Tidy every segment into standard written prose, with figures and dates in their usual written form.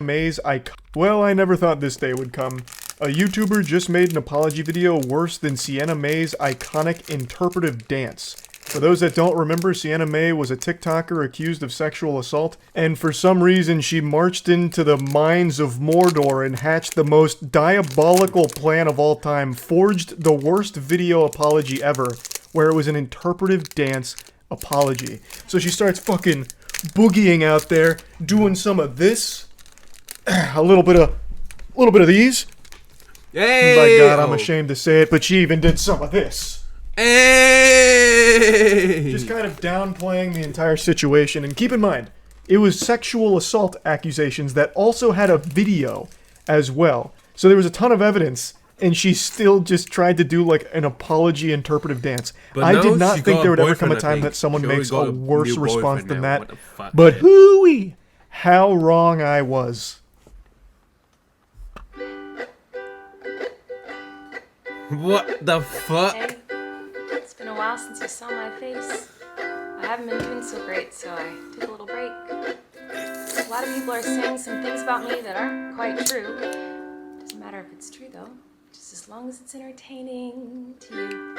May's icon. Well, I never thought this day would come. A YouTuber just made an apology video worse than Sienna May's iconic interpretive dance. For those that don't remember, Sienna May was a TikToker accused of sexual assault, and for some reason she marched into the mines of Mordor and hatched the most diabolical plan of all time, forged the worst video apology ever, where it was an interpretive dance apology. So she starts fucking boogieing out there, doing some of this, a little bit of these. Hey! My God, I'm ashamed to say it, but she even did some of this. Hey! Just kind of downplaying the entire situation. And keep in mind, it was sexual assault accusations that also had a video as well. So there was a ton of evidence, and she still just tried to do like an apology interpretive dance. But I no, did not she think got there would a ever come a boyfriend, I time think. that someone She makes always a got a worse new response boyfriend than now. that. What the fuck, But man? hooey, how wrong I was. What the fuck? Hey, it's been a while since you saw my face. I haven't been doing so great, so I took a little break. A lot of people are saying some things about me that aren't quite true. Doesn't matter if it's true, though. Just as long as it's entertaining to you.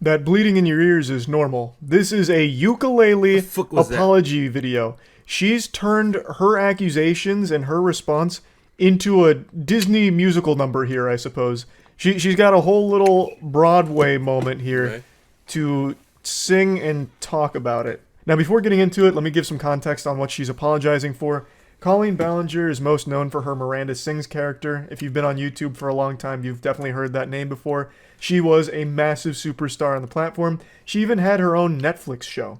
That bleeding in your ears is normal. This is a ukulele fuck was that? apology video. She's turned her accusations and her response into a Disney musical number here, I suppose. She's got a whole little Broadway moment here Okay. to sing and talk about it. Now, before getting into it, let me give some context on what she's apologizing for. Colleen Ballinger is most known for her Miranda Sings character. If you've been on YouTube for a long time, you've definitely heard that name before. She was a massive superstar on the platform. She even had her own Netflix show.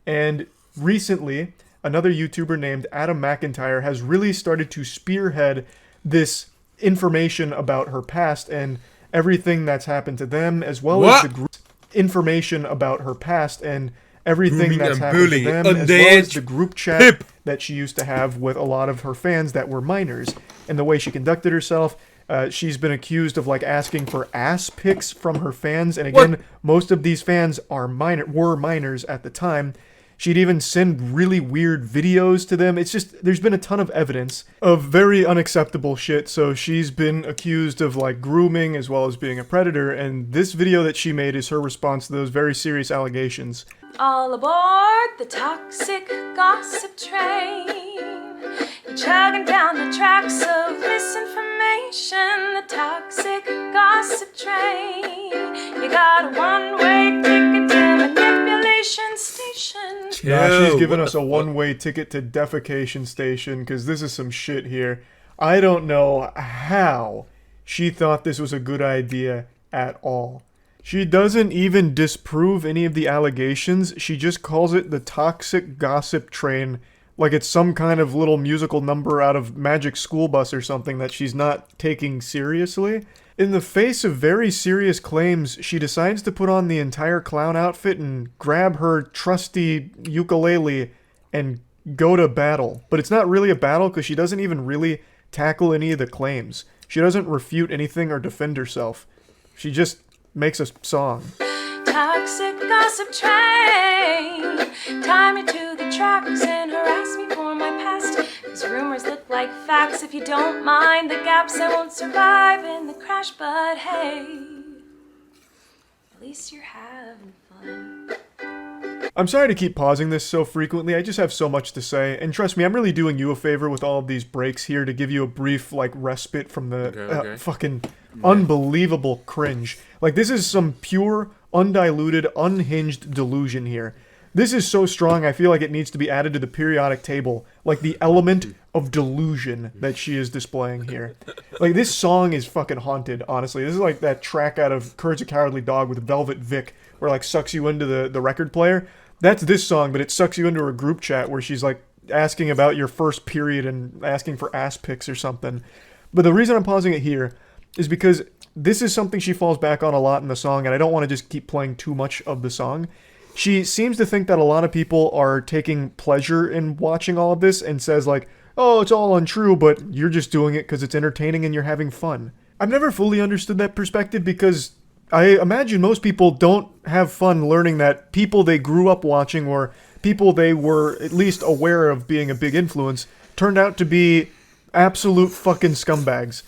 And recently, another YouTuber named Adam McIntyre has really started to spearhead this information about her past and everything that's happened to them, as well as What? the information about her past and everything Grooming that's and happened to bullying them, as well as underage the group chat pip. that she used to have with a lot of her fans that were minors, and the way she conducted herself. She's been accused of like asking for ass pics from her fans, and again, What? most of these fans were minors at the time. She'd even send really weird videos to them. It's just, there's been a ton of evidence of very unacceptable shit, so she's been accused of like grooming as well as being a predator, and this video that she made is her response to those very serious allegations. All aboard the toxic gossip train. You're chugging down the tracks of misinformation. The toxic gossip train. You got a one-way ticket to manipulation station. Yeah, Yo, she's giving what us the a one-way ticket to defecation station, because this is some shit here. I don't know how she thought this was a good idea at all. She doesn't even disprove any of the allegations, she just calls it the toxic gossip train, like it's some kind of little musical number out of Magic School Bus or something that she's not taking seriously. In the face of very serious claims, she decides to put on the entire clown outfit and grab her trusty ukulele and go to battle. But it's not really a battle because she doesn't even really tackle any of the claims. She doesn't refute anything or defend herself. She just makes a song. Toxic gossip train. Tie me to the tracks and harass me for my past. Cause rumors look like facts. If you don't mind the gaps, I won't survive in the crash. But hey, at least you're having fun. I'm sorry to keep pausing this so frequently, I just have so much to say, and trust me, I'm really doing you a favor with all of these breaks here to give you a brief, like, respite from the Okay. fucking unbelievable cringe. Like, this is some pure, undiluted, unhinged delusion here. This is so strong, I feel like it needs to be added to the periodic table, like the element of delusion that she is displaying here. Like, this song is fucking haunted, honestly. This is like that track out of Courage the Cowardly Dog with Velvet Vic, where like sucks you into the record player. That's this song, but it sucks you into a group chat where she's like asking about your first period and asking for ass pics or something. But the reason I'm pausing it here is because this is something she falls back on a lot in the song, and I don't want to just keep playing too much of the song. She seems to think that a lot of people are taking pleasure in watching all of this and says like, oh, it's all untrue, but you're just doing it because it's entertaining and you're having fun. I've never fully understood that perspective because I imagine most people don't have fun learning that people they grew up watching or people they were at least aware of being a big influence turned out to be absolute fucking scumbags.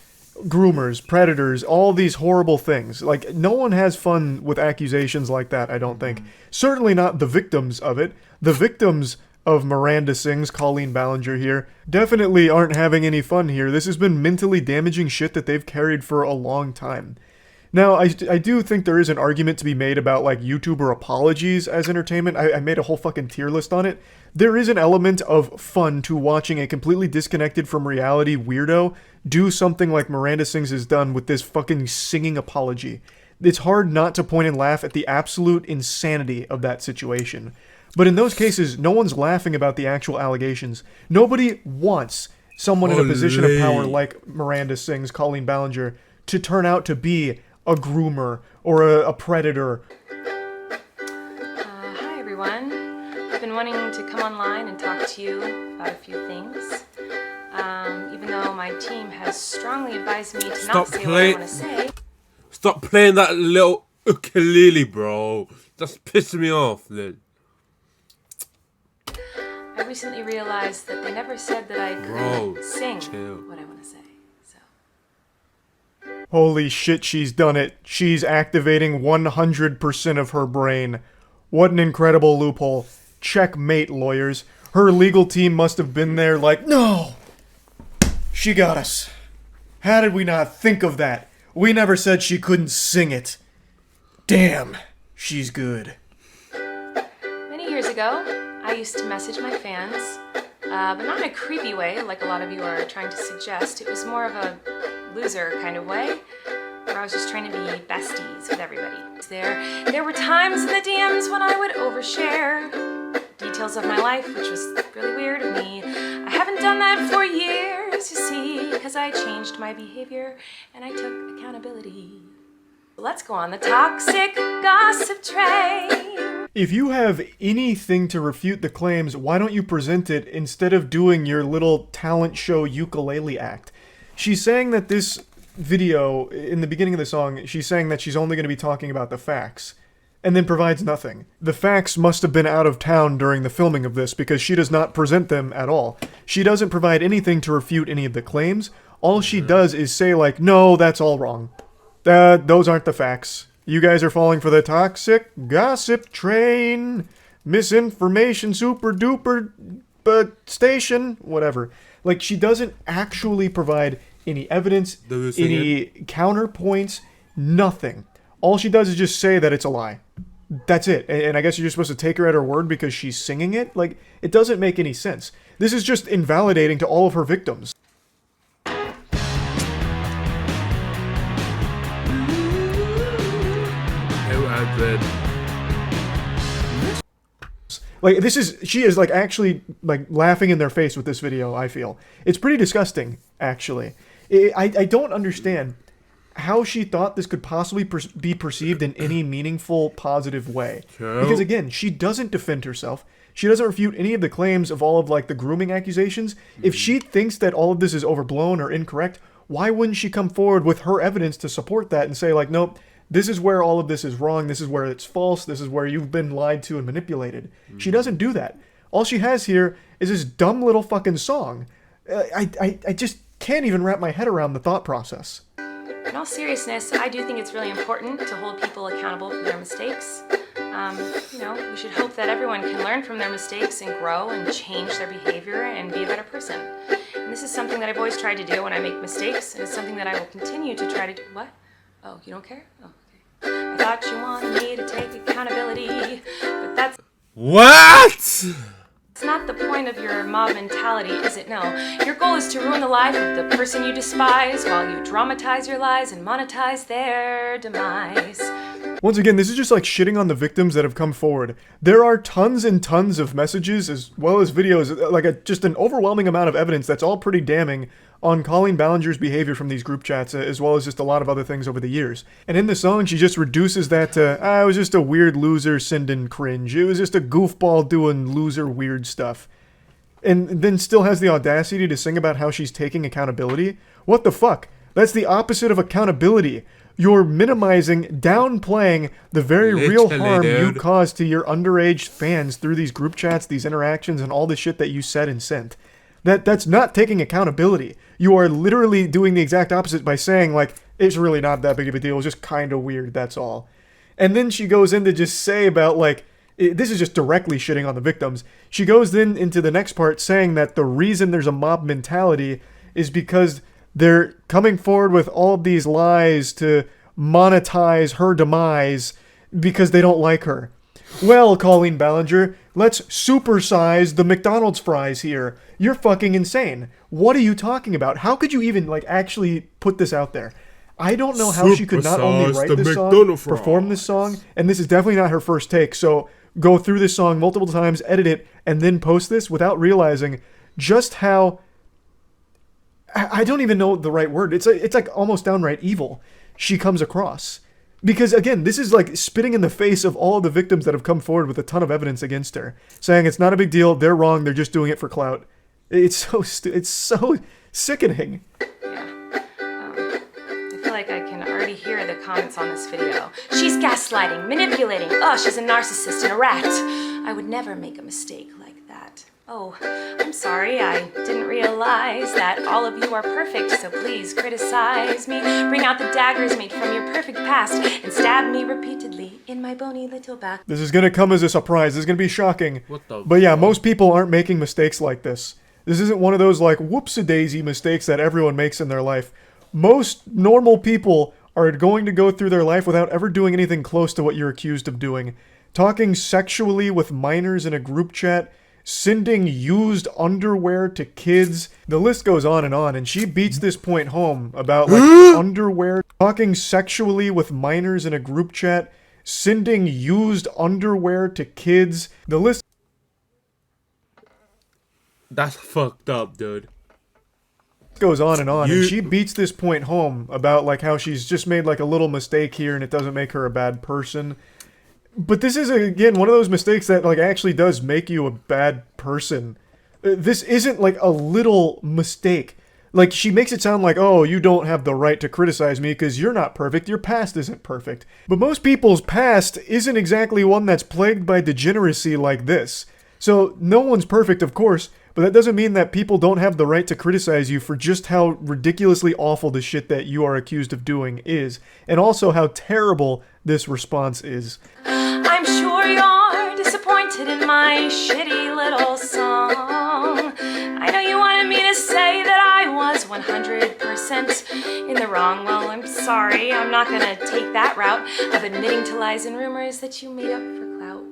Groomers, predators, all these horrible things. Like, no one has fun with accusations like that, I don't think. Certainly not the victims of it. The victims of Miranda Sings, Colleen Ballinger here, definitely aren't having any fun here. This has been mentally damaging shit that they've carried for a long time. Now, I do think there is an argument to be made about, like, YouTuber apologies as entertainment. I made a whole fucking tier list on it. There is an element of fun to watching a completely disconnected from reality weirdo do something like Miranda Sings has done with this fucking singing apology. It's hard not to point and laugh at the absolute insanity of that situation. But in those cases, no one's laughing about the actual allegations. Nobody wants someone in a position of power like Miranda Sings, Colleen Ballinger, to turn out to be a groomer or a predator. Hi everyone. I've been wanting to come online and talk to you about a few things. Even though my team has strongly advised me to not say what I want to say. Stop playing that little ukulele, bro. That's pissing me off, Lynn. I recently realized that they never said that I could sing chill. what I want to say. So. Holy shit, she's done it. She's activating 100% of her brain. What an incredible loophole. Checkmate, lawyers. Her legal team must have been there like, no! She got us. How did we not think of that? We never said she couldn't sing it. Damn, she's good. Many years ago, I used to message my fans, but not in a creepy way like a lot of you are trying to suggest. It was more of a loser kind of way, where I was just trying to be besties with everybody. There were times in the DMs when I would overshare details of my life, which was really weird of me. I haven't done that for years, you see, because I changed my behavior and I took accountability. Let's go on the toxic gossip train. If you have anything to refute the claims, why don't you present it instead of doing your little talent show ukulele act? She's saying that this video, in the beginning of the song, she's saying that she's only going to be talking about the facts, and then provides nothing. The facts must have been out of town during the filming of this, because she does not present them at all. She doesn't provide anything to refute any of the claims. All she does is say, like, no, that's all wrong. Those aren't the facts. You guys are falling for the toxic gossip train. Misinformation super duper station. Whatever. Like, she doesn't actually provide any evidence, any counterpoints, nothing. All she does is just say that it's a lie. That's it. And I guess you're just supposed to take her at her word because she's singing it? Like, it doesn't make any sense. This is just invalidating to all of her victims. Like, she is, like, actually, like, laughing in their face with this video, I feel. It's pretty disgusting, actually. I don't understand how she thought this could possibly be perceived in any meaningful, positive way. Because, again, she doesn't defend herself. She doesn't refute any of the claims of all of, like, the grooming accusations. If she thinks that all of this is overblown or incorrect, why wouldn't she come forward with her evidence to support that and say, like, nope, this is where all of this is wrong, this is where it's false, this is where you've been lied to and manipulated. She doesn't do that. All she has here is this dumb little fucking song. I just can't even wrap my head around the thought process. In all seriousness, I do think it's really important to hold people accountable for their mistakes. We should hope that everyone can learn from their mistakes and grow and change their behavior and be a better person. And this is something that I've always tried to do when I make mistakes, and it's something that I will continue to try to do. What? Oh, you don't care? Oh, okay. I thought you wanted me to take accountability, but that's... What? It's not the point of your mob mentality, is it? No. Your goal is to ruin the life of the person you despise while you dramatize your lies and monetize their demise. Once again, this is just like shitting on the victims that have come forward. There are tons and tons of messages as well as videos, like just an overwhelming amount of evidence that's all pretty damning on Colleen Ballinger's behavior from these group chats, as well as just a lot of other things over the years. And in the song, she just reduces that to, it was just a weird loser sending cringe. It was just a goofball doing loser weird stuff. And then still has the audacity to sing about how she's taking accountability? What the fuck? That's the opposite of accountability. You're minimizing, downplaying the very real harm you caused to your underage fans through these group chats, these interactions, and all the shit that you said and sent. That's not taking accountability. You are literally doing the exact opposite by saying, like, it's really not that big of a deal. It's just kind of weird, that's all. And then she goes in to just say about, like, this is just directly shitting on the victims. She goes then into the next part saying that the reason there's a mob mentality is because they're coming forward with all of these lies to monetize her demise because they don't like her. Well, Colleen Ballinger, let's supersize the McDonald's fries here. You're fucking insane. What are you talking about? How could you even, like, actually put this out there? I don't know how she could not only Supersize write the this song, McDonald's perform this song, and this is definitely not her first take, so go through this song multiple times, edit it, and then post this without realizing just how... I don't even know the right word. It's like almost downright evil she comes across. Because, again, this is like spitting in the face of all of the victims that have come forward with a ton of evidence against her, saying it's not a big deal, they're wrong, they're just doing it for clout. It's so sickening. I feel like I can already hear the comments on this video. She's gaslighting, manipulating. Oh, she's a narcissist and a rat. I would never make a mistake like that. Oh, I'm sorry, I didn't realize that all of you are perfect, so please criticize me. Bring out the daggers made from your perfect past and stab me repeatedly in my bony little back. This is gonna come as a surprise. This is gonna be shocking. What the But yeah, most people aren't making mistakes like this. This isn't one of those, like, whoops-a-daisy mistakes that everyone makes in their life. Most normal people are going to go through their life without ever doing anything close to what you're accused of doing. Talking sexually with minors in a group chat, sending used underwear to kids. The list goes on, and she beats this point home about, like, underwear. Talking sexually with minors in a group chat, sending used underwear to kids. The list That's fucked up, dude. goes on, and she beats this point home about, like, how she's just made, like, a little mistake here and it doesn't make her a bad person. But this is, again, one of those mistakes that, like, actually does make you a bad person. This isn't, like, a little mistake. Like, she makes it sound like, oh, you don't have the right to criticize me because you're not perfect, your past isn't perfect. But most people's past isn't exactly one that's plagued by degeneracy like this. So, no one's perfect, of course, but that doesn't mean that people don't have the right to criticize you for just how ridiculously awful the shit that you are accused of doing is, and also how terrible this response is. I'm sure you're disappointed in my shitty little song. I know you wanted me to say that I was 100% in the wrong. Well, I'm sorry. I'm not gonna take that route of admitting to lies and rumors that you made up for clout.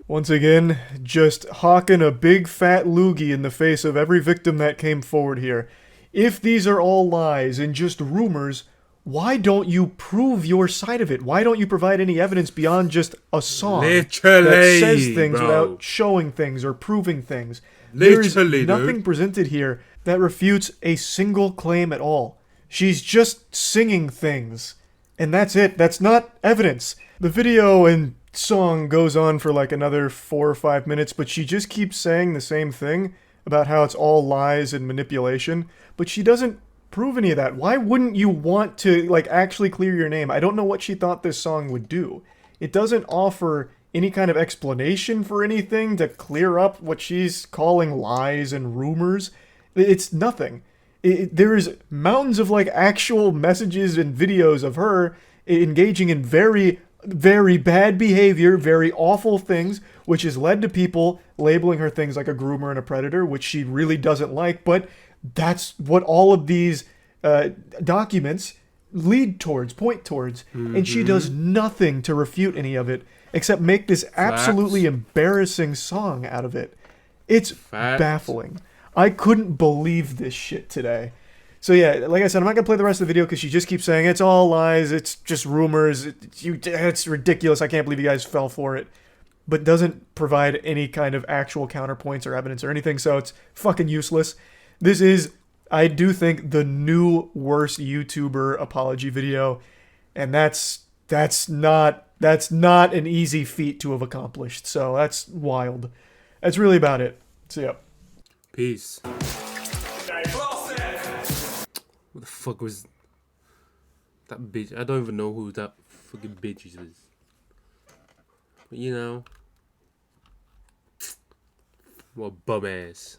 Once again, just hawking a big fat loogie in the face of every victim that came forward here. If these are all lies and just rumors, why don't you prove your side of it? Why don't you provide any evidence beyond just a song Literally, that says things bro. without showing things or proving things? Literally, There's nothing dude. presented here that refutes a single claim at all. She's just singing things. And that's it. That's not evidence. The video and song goes on for like another 4 or 5 minutes, but she just keeps saying the same thing about how it's all lies and manipulation, but she doesn't prove any of that. Why wouldn't you want to, like, actually clear your name? I don't know what she thought this song would do. It doesn't offer any kind of explanation for anything to clear up what she's calling lies and rumors. It's nothing. There is mountains of, like, actual messages and videos of her engaging in very, very bad behavior, very awful things, which has led to people labeling her things like a groomer and a predator, which she really doesn't like, but that's what all of these documents lead towards, point towards. And she does nothing to refute any of it, except make this absolutely embarrassing song out of it. It's baffling. I couldn't believe this shit today. So yeah, like I said, I'm not going to play the rest of the video because she just keeps saying, it's all lies, it's just rumors, it's ridiculous, I can't believe you guys fell for it. But doesn't provide any kind of actual counterpoints or evidence or anything, so it's fucking useless. This is, I do think, the new worst YouTuber apology video, and that's not an easy feat to have accomplished, so that's wild. That's really about it. So yeah. Peace. What the fuck was that bitch? I don't even know who that fucking bitch is. But you know, what bum ass.